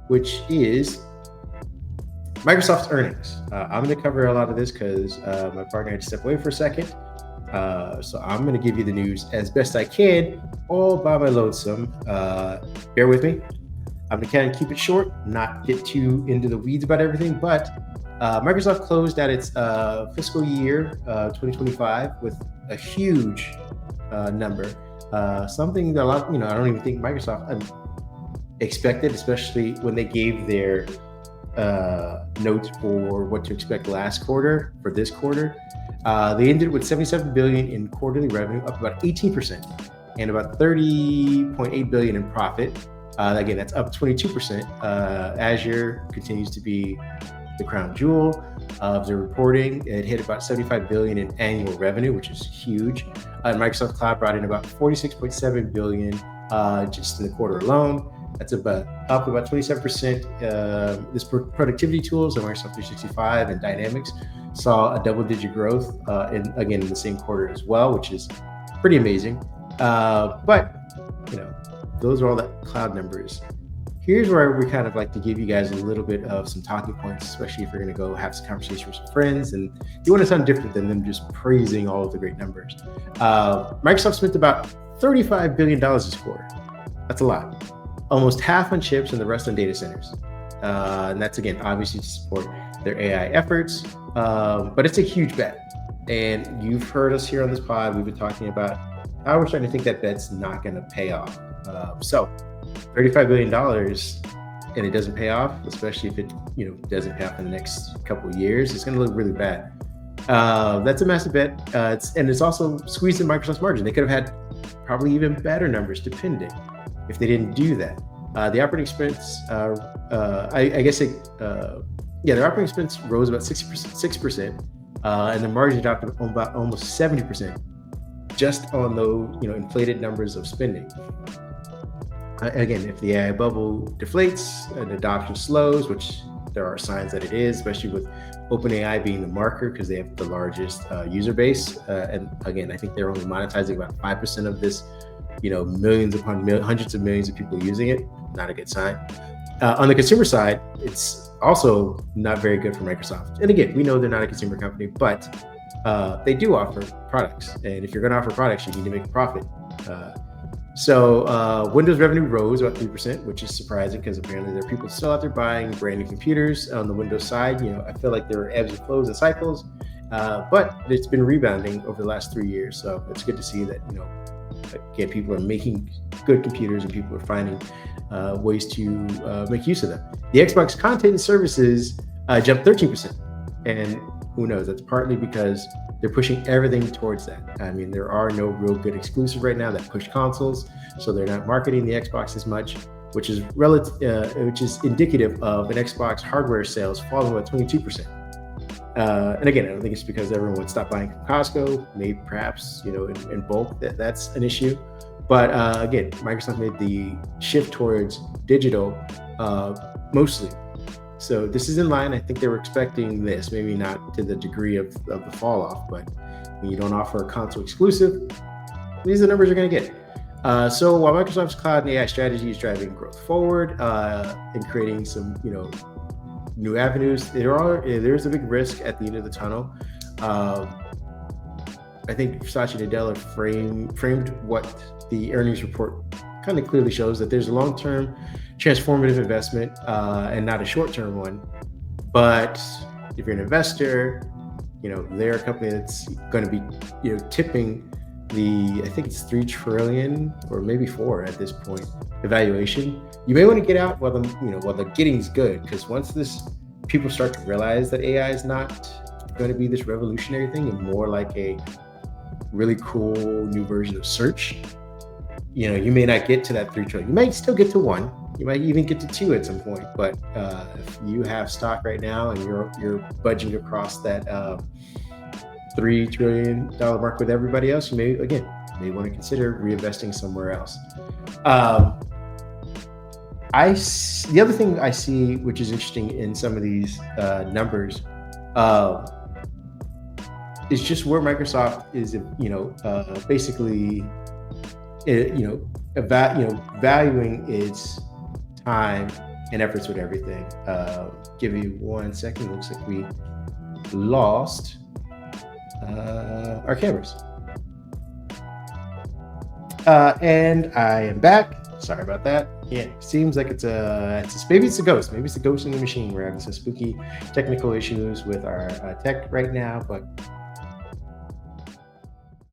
which is Microsoft's earnings. I'm going to cover a lot of this because my partner had to step away for a second. So I'm going to give you the news as best I can, all by my lonesome. Bear with me. I'm going to kind of keep it short, not get too into the weeds about everything, but Microsoft closed out its fiscal year 2025 with a huge number. Something that a lot, I don't even think Microsoft expected, especially when they gave their notes for what to expect last quarter for this quarter. They ended with 77 billion in quarterly revenue, up about 18%, and about 30.8 billion in profit. Again, that's up 22%. Azure continues to be the crown jewel of the reporting. It hit about 75 billion in annual revenue, which is huge. Microsoft Cloud brought in about 46.7 billion just in the quarter alone. That's up about 27%. This productivity tools, like Microsoft 365 and Dynamics, saw a double-digit growth in the same quarter as well, which is pretty amazing. But those are all the cloud numbers. Here's where we kind of like to give you guys a little bit of some talking points, especially if you're going to go have some conversation with some friends and you want to sound different than them just praising all of the great numbers. Microsoft spent about $35 billion this quarter. That's a lot. Almost half on chips and the rest on data centers. And that's, again, obviously to support their AI efforts. But it's a huge bet. And you've heard us here on this pod. We've been talking about how we're starting to think that bet's not going to pay off. So $35 billion and it doesn't pay off, especially if it doesn't pay off in the next couple of years, it's going to look really bad. That's a massive bet. It's also squeezing Microsoft's margin. They could have had probably even better numbers depending if they didn't do that. The operating expense, their operating expense rose about 6%, and the margin dropped about almost 70%, just on those inflated numbers of spending. Again, if the AI bubble deflates and adoption slows, which there are signs that it is, especially with OpenAI being the marker because they have the largest user base, and again, I think they're only monetizing about 5% of this. Millions upon hundreds of millions of people using it. Not a good sign. On the consumer side, it's also not very good for Microsoft. And again, we know they're not a consumer company, but they do offer products. And if you're going to offer products, you need to make a profit. So Windows revenue rose about 3%, which is surprising because apparently there are people still out there buying brand new computers on the Windows side. I feel like there are ebbs and flows and cycles, but it's been rebounding over the last 3 years. So it's good to see that, again, people are making good computers and people are finding ways to make use of them. The Xbox content and services jumped 13%. And who knows, that's partly because they're pushing everything towards that. I mean, there are no real good exclusives right now that push consoles, so they're not marketing the Xbox as much, which is indicative of an Xbox hardware sales falling about 22%. And again, I don't think it's because everyone would stop buying from Costco, maybe perhaps, in bulk, that's an issue. But again, Microsoft made the shift towards digital mostly. So this is in line. I think they were expecting this, maybe not to the degree of the fall off, but when you don't offer a console exclusive, these are the numbers you're going to get. So while Microsoft's cloud and AI strategy is driving growth forward and creating some, new avenues, there's a big risk at the end of the tunnel. I think Satya Nadella framed what the earnings report kind of clearly shows, that there's a long-term transformative investment and not a short-term one. But if you're an investor, they're a company that's going to be, tipping I think it's 3 trillion or maybe 4 at this point, evaluation. You may want to get out while the getting's good, because once people start to realize that AI is not going to be this revolutionary thing and more like a really cool new version of search, you may not get to that 3 trillion. You might still get to 1. You might even get to 2 at some point. But if you have stock right now and you're budging across that $3 trillion mark with everybody else, you may want to consider reinvesting somewhere else. The other thing I see, which is interesting in some of these numbers, is just where Microsoft is, basically, valuing its time and efforts with everything. Give me 1 second. Looks like we lost our cameras. And I am back. Sorry about that. Yeah, seems like maybe it's a ghost. Maybe it's a ghost in the machine. We're having some spooky technical issues with our tech right now, but